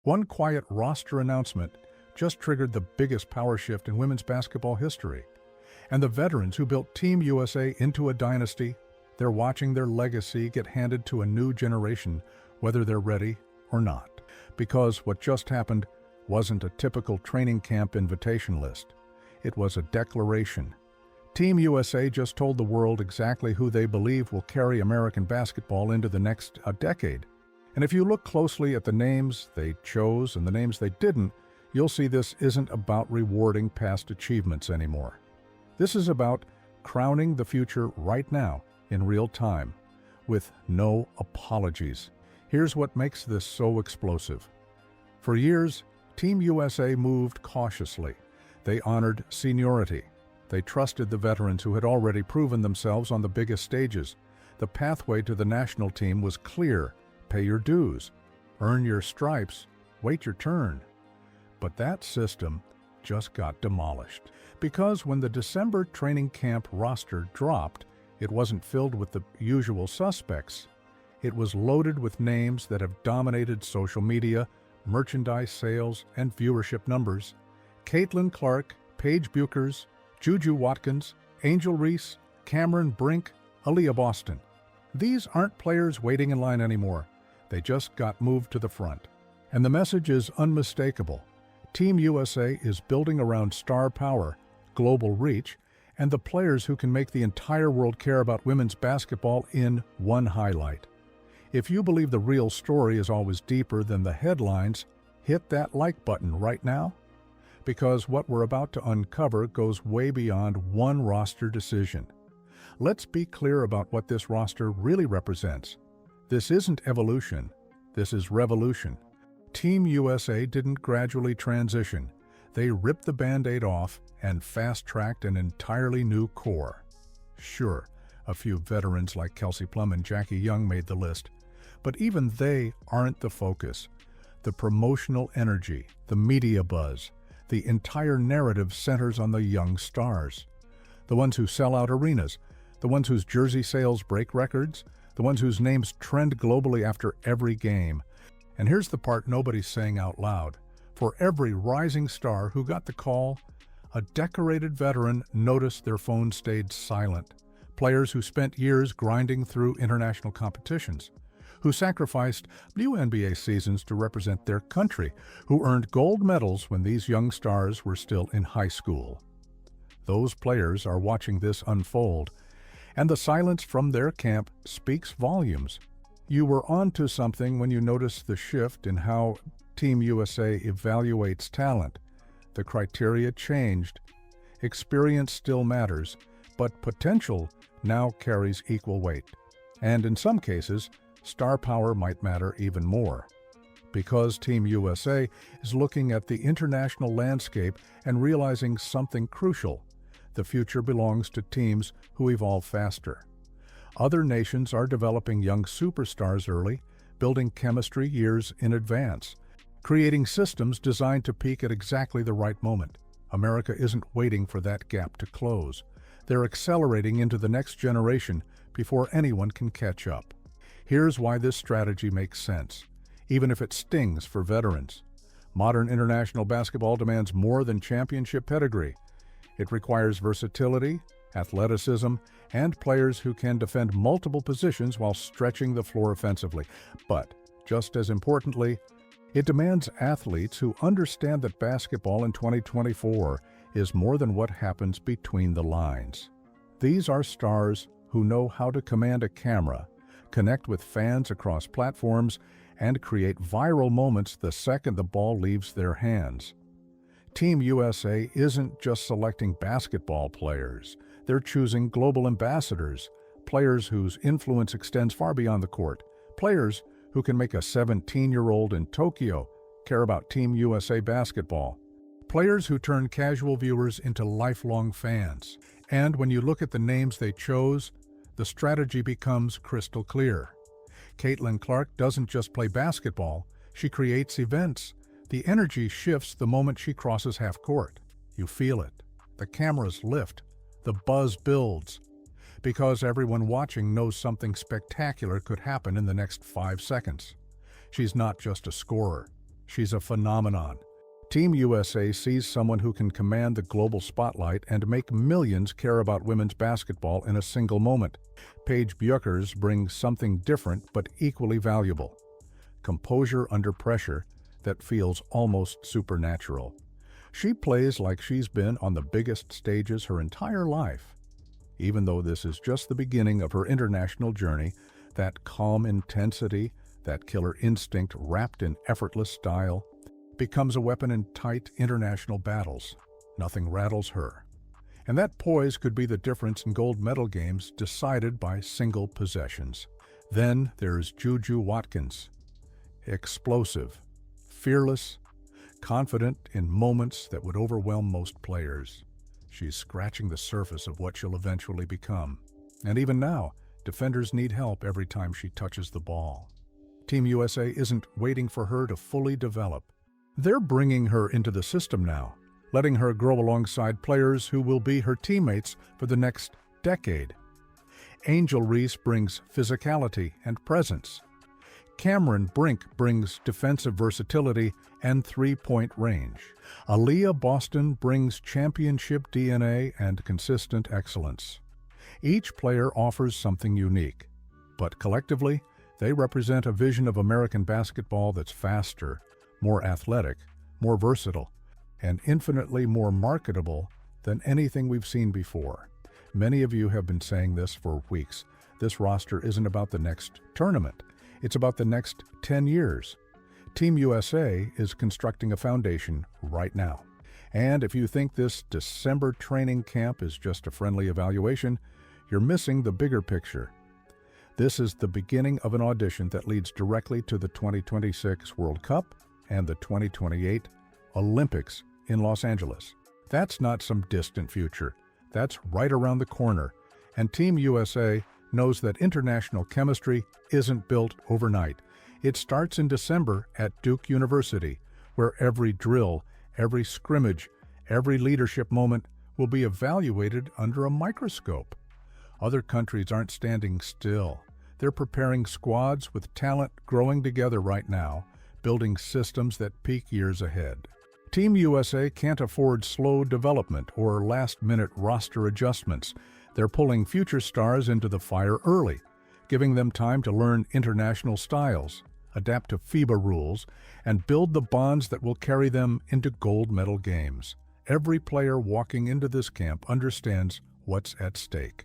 One quiet roster announcement just triggered the biggest power shift in women's basketball history. And the veterans who built Team USA into a dynasty, they're watching their legacy get handed to a new generation, whether they're ready or not. Because what just happened wasn't a typical training camp invitation list. It was a declaration. Team USA just told the world exactly who they believe will carry American basketball into the next decade. And if you look closely at the names they chose and the names they didn't, you'll see this isn't about rewarding past achievements anymore. This is about crowning the future right now, in real time, with no apologies. Here's what makes this so explosive. For years, Team USA moved cautiously. They honored seniority. They trusted the veterans who had already proven themselves on the biggest stages. The pathway to the national team was clear. Pay your dues, earn your stripes, wait your turn. But that system just got demolished. Because when the December training camp roster dropped, it wasn't filled with the usual suspects. It was loaded with names that have dominated social media, merchandise sales, and viewership numbers. Caitlin Clark, Paige Bueckers, Juju Watkins, Angel Reese, Cameron Brink, Aaliyah Boston. These aren't players waiting in line anymore. They just got moved to the front. And the message is unmistakable. Team USA is building around star power, global reach, and the players who can make the entire world care about women's basketball in one highlight. If you believe the real story is always deeper than the headlines, hit that like button right now. Because what we're about to uncover goes way beyond one roster decision. Let's be clear about what this roster really represents. This isn't evolution, this is revolution. Team USA didn't gradually transition. They ripped the Band-Aid off and fast-tracked an entirely new core. Sure, a few veterans like Kelsey Plum and Jackie Young made the list, but even they aren't the focus. The promotional energy, the media buzz, the entire narrative centers on the young stars. The ones who sell out arenas, the ones whose jersey sales break records, the ones whose names trend globally after every game. And here's the part nobody's saying out loud. For every rising star who got the call, a decorated veteran noticed their phone stayed silent. Players who spent years grinding through international competitions, who sacrificed WNBA seasons to represent their country, who earned gold medals when these young stars were still in high school. Those players are watching this unfold, and the silence from their camp speaks volumes. You were onto something when you noticed the shift in how Team USA evaluates talent. The criteria changed. Experience still matters, but potential now carries equal weight. And in some cases, star power might matter even more. Because Team USA is looking at the international landscape and realizing something crucial. The future belongs to teams who evolve faster. Other nations are developing young superstars early, building chemistry years in advance, creating systems designed to peak at exactly the right moment. America isn't waiting for that gap to close. They're accelerating into the next generation before anyone can catch up. Here's why this strategy makes sense, even if it stings for veterans. Modern international basketball demands more than championship pedigree. It requires versatility, athleticism, and players who can defend multiple positions while stretching the floor offensively. But, just as importantly, it demands athletes who understand that basketball in 2024 is more than what happens between the lines. These are stars who know how to command a camera, connect with fans across platforms, and create viral moments the second the ball leaves their hands. Team USA isn't just selecting basketball players. They're choosing global ambassadors, players whose influence extends far beyond the court, players who can make a 17-year-old in Tokyo care about Team USA basketball, players who turn casual viewers into lifelong fans. And when you look at the names they chose, the strategy becomes crystal clear. Caitlin Clark doesn't just play basketball, she creates events. The energy shifts the moment she crosses half court. You feel it. The cameras lift. The buzz builds. Because everyone watching knows something spectacular could happen in the next 5 seconds. She's not just a scorer. She's a phenomenon. Team USA sees someone who can command the global spotlight and make millions care about women's basketball in a single moment. Paige Bueckers brings something different but equally valuable: composure under pressure that feels almost supernatural. She plays like she's been on the biggest stages her entire life. Even though this is just the beginning of her international journey, that calm intensity, that killer instinct wrapped in effortless style, becomes a weapon in tight international battles. Nothing rattles her. And that poise could be the difference in gold medal games decided by single possessions. Then there's Juju Watkins. Explosive, fearless, confident in moments that would overwhelm most players. She's scratching the surface of what she'll eventually become. And even now, defenders need help every time she touches the ball. Team USA isn't waiting for her to fully develop. They're bringing her into the system now, letting her grow alongside players who will be her teammates for the next decade. Angel Reese brings physicality and presence. Cameron Brink brings defensive versatility and three-point range. Aaliyah Boston brings championship DNA and consistent excellence. Each player offers something unique, but collectively, they represent a vision of American basketball that's faster, more athletic, more versatile, and infinitely more marketable than anything we've seen before. Many of you have been saying this for weeks. This roster isn't about the next tournament. It's about the next 10 years. Team USA is constructing a foundation right now. And if you think this December training camp is just a friendly evaluation, you're missing the bigger picture. This is the beginning of an audition that leads directly to the 2026 World Cup and the 2028 Olympics in Los Angeles. That's not some distant future. That's right around the corner. And Team USA knows that international chemistry isn't built overnight. It starts in December at Duke University, where every drill, every scrimmage, every leadership moment will be evaluated under a microscope. Other countries aren't standing still. They're preparing squads with talent growing together right now, building systems that peak years ahead. Team USA can't afford slow development or last-minute roster adjustments. They're pulling future stars into the fire early, giving them time to learn international styles, adapt to FIBA rules, and build the bonds that will carry them into gold medal games. Every player walking into this camp understands what's at stake.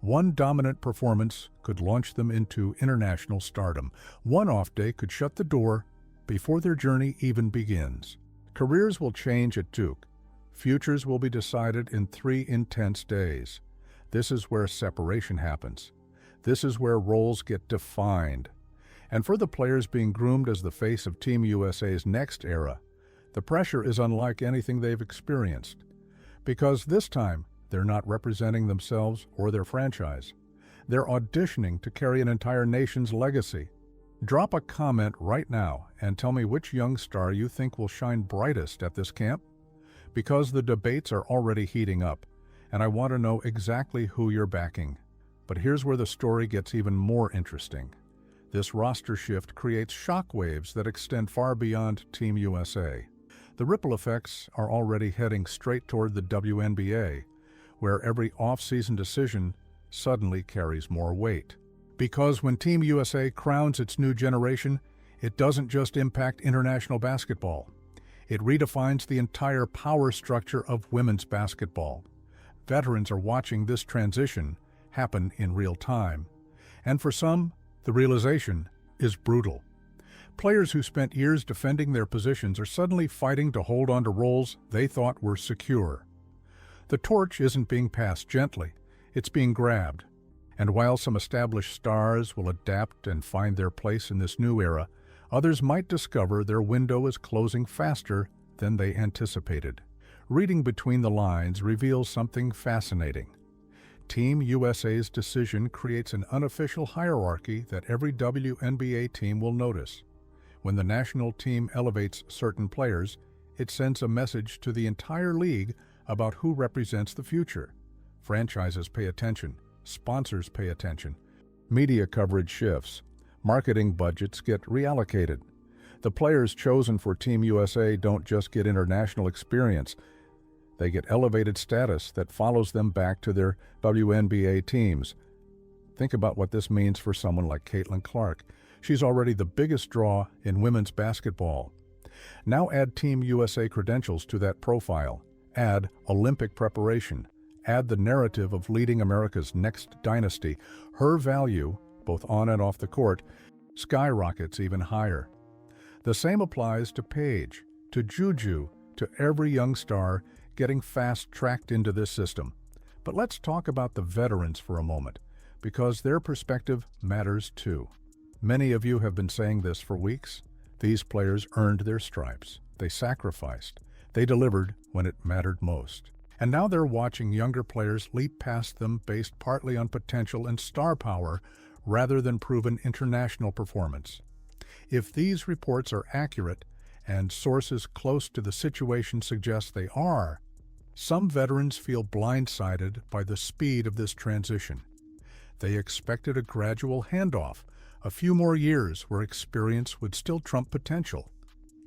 One dominant performance could launch them into international stardom. One off day could shut the door before their journey even begins. Careers will change at Duke. Futures will be decided in 3 intense days. This is where separation happens. This is where roles get defined. And for the players being groomed as the face of Team USA's next era, the pressure is unlike anything they've experienced. Because this time, they're not representing themselves or their franchise. They're auditioning to carry an entire nation's legacy. Drop a comment right now and tell me which young star you think will shine brightest at this camp. Because the debates are already heating up, and I want to know exactly who you're backing. But here's where the story gets even more interesting. This roster shift creates shockwaves that extend far beyond Team USA. The ripple effects are already heading straight toward the WNBA, where every off-season decision suddenly carries more weight. Because when Team USA crowns its new generation, it doesn't just impact international basketball. It redefines the entire power structure of women's basketball. Veterans are watching this transition happen in real time. And for some, the realization is brutal. Players who spent years defending their positions are suddenly fighting to hold on to roles they thought were secure. The torch isn't being passed gently, it's being grabbed. And while some established stars will adapt and find their place in this new era, others might discover their window is closing faster than they anticipated. Reading between the lines reveals something fascinating. Team USA's decision creates an unofficial hierarchy that every WNBA team will notice. When the national team elevates certain players, it sends a message to the entire league about who represents the future. Franchises pay attention. Sponsors pay attention. Media coverage shifts. Marketing budgets get reallocated. The players chosen for Team USA don't just get international experience, they get elevated status that follows them back to their WNBA teams. Think about what this means for someone like Caitlin Clark. She's already the biggest draw in women's basketball. Now add Team USA credentials to that profile. Add Olympic preparation. Add the narrative of leading America's next dynasty. Her value, both on and off the court, skyrockets even higher. The same applies to Paige, to Juju, to every young star getting fast-tracked into this system. But let's talk about the veterans for a moment, because their perspective matters too. Many of you have been saying this for weeks. These players earned their stripes. They sacrificed. They delivered when it mattered most. And now they're watching younger players leap past them based partly on potential and star power rather than proven international performance. If these reports are accurate, and sources close to the situation suggest they are, some veterans feel blindsided by the speed of this transition. They expected a gradual handoff, a few more years where experience would still trump potential.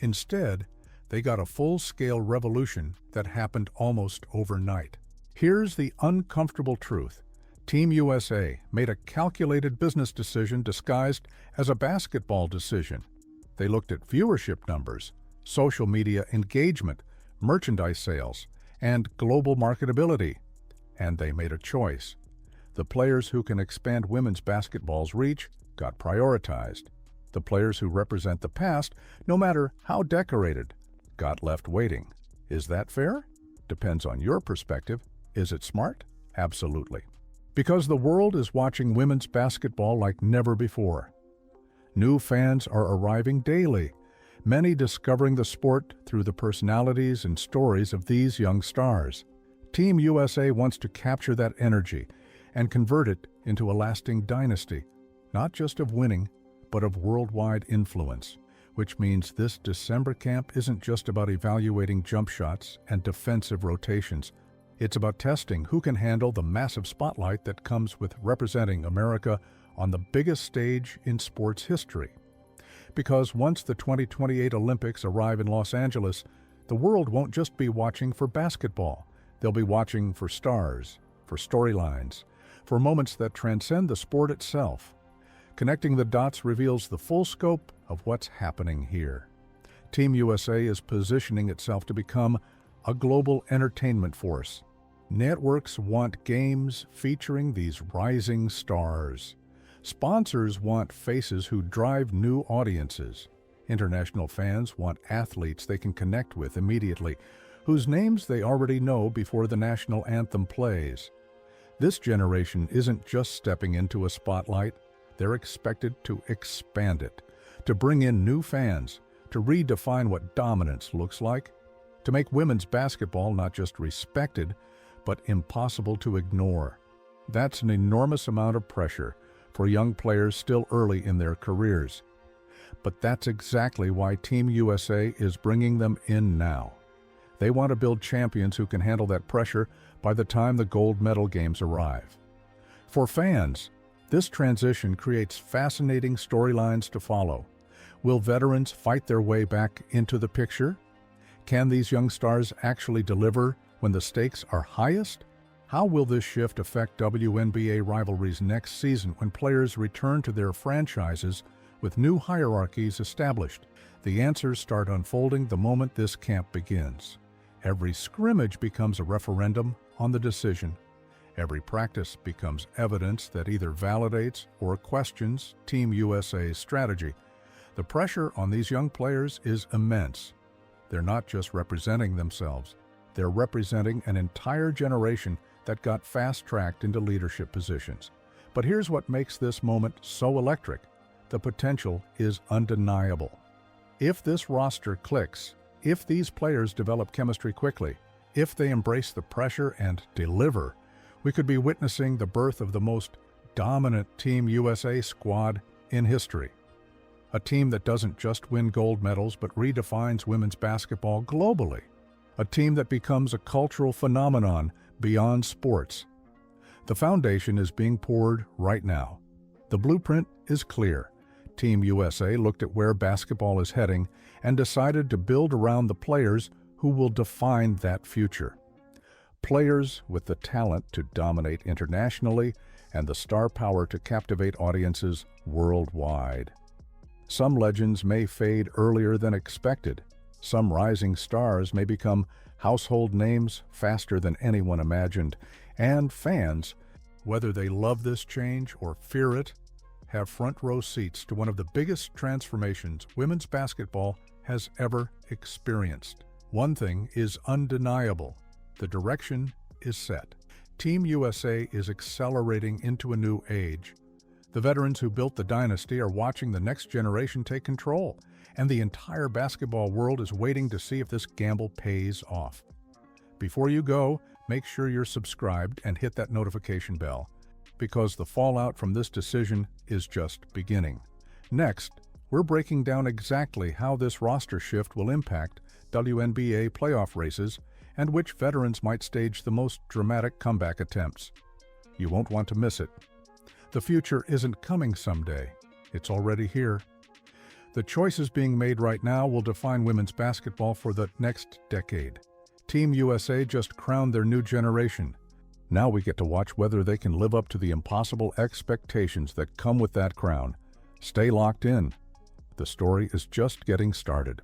Instead, they got a full-scale revolution that happened almost overnight. Here's the uncomfortable truth. Team USA made a calculated business decision disguised as a basketball decision. They looked at viewership numbers, social media engagement, merchandise sales, and global marketability. And they made a choice. The players who can expand women's basketball's reach got prioritized. The players who represent the past, no matter how decorated, got left waiting. Is that fair? Depends on your perspective. Is it smart? Absolutely. Because the world is watching women's basketball like never before. New fans are arriving daily, many discovering the sport through the personalities and stories of these young stars. Team USA wants to capture that energy and convert it into a lasting dynasty, not just of winning, but of worldwide influence, which means this December camp isn't just about evaluating jump shots and defensive rotations. It's about testing who can handle the massive spotlight that comes with representing America on the biggest stage in sports history. Because once the 2028 Olympics arrive in Los Angeles, the world won't just be watching for basketball. They'll be watching for stars, for storylines, for moments that transcend the sport itself. Connecting the dots reveals the full scope of what's happening here. Team USA is positioning itself to become a global entertainment force. Networks want games featuring these rising stars. Sponsors want faces who drive new audiences. International fans want athletes they can connect with immediately, whose names they already know before the national anthem plays. This generation isn't just stepping into a spotlight. They're expected to expand it, to bring in new fans, to redefine what dominance looks like, to make women's basketball not just respected, but impossible to ignore. That's an enormous amount of pressure for young players still early in their careers. But that's exactly why Team USA is bringing them in now. They want to build champions who can handle that pressure by the time the gold medal games arrive. For fans, this transition creates fascinating storylines to follow. Will veterans fight their way back into the picture? Can these young stars actually deliver when the stakes are highest? How will this shift affect WNBA rivalries next season when players return to their franchises with new hierarchies established? The answers start unfolding the moment this camp begins. Every scrimmage becomes a referendum on the decision. Every practice becomes evidence that either validates or questions Team USA's strategy. The pressure on these young players is immense. They're not just representing themselves. They're representing an entire generation that got fast-tracked into leadership positions. But here's what makes this moment so electric. The potential is undeniable. If this roster clicks, if these players develop chemistry quickly, if they embrace the pressure and deliver, we could be witnessing the birth of the most dominant Team USA squad in history. A team that doesn't just win gold medals but redefines women's basketball globally. A team that becomes a cultural phenomenon beyond sports. The foundation is being poured right now. The blueprint is clear. Team USA looked at where basketball is heading and decided to build around the players who will define that future. Players with the talent to dominate internationally and the star power to captivate audiences worldwide. Some legends may fade earlier than expected. Some rising stars may become household names faster than anyone imagined. And fans, whether they love this change or fear it, have front row seats to one of the biggest transformations women's basketball has ever experienced. One thing is undeniable: the direction is set. Team USA is accelerating into a new age. The veterans who built the dynasty are watching the next generation take control, and the entire basketball world is waiting to see if this gamble pays off. Before you go, make sure you're subscribed and hit that notification bell, because the fallout from this decision is just beginning. Next, we're breaking down exactly how this roster shift will impact WNBA playoff races and which veterans might stage the most dramatic comeback attempts. You won't want to miss it. The future isn't coming someday. It's already here. The choices being made right now will define women's basketball for the next decade. Team USA just crowned their new generation. Now we get to watch whether they can live up to the impossible expectations that come with that crown. Stay locked in. The story is just getting started.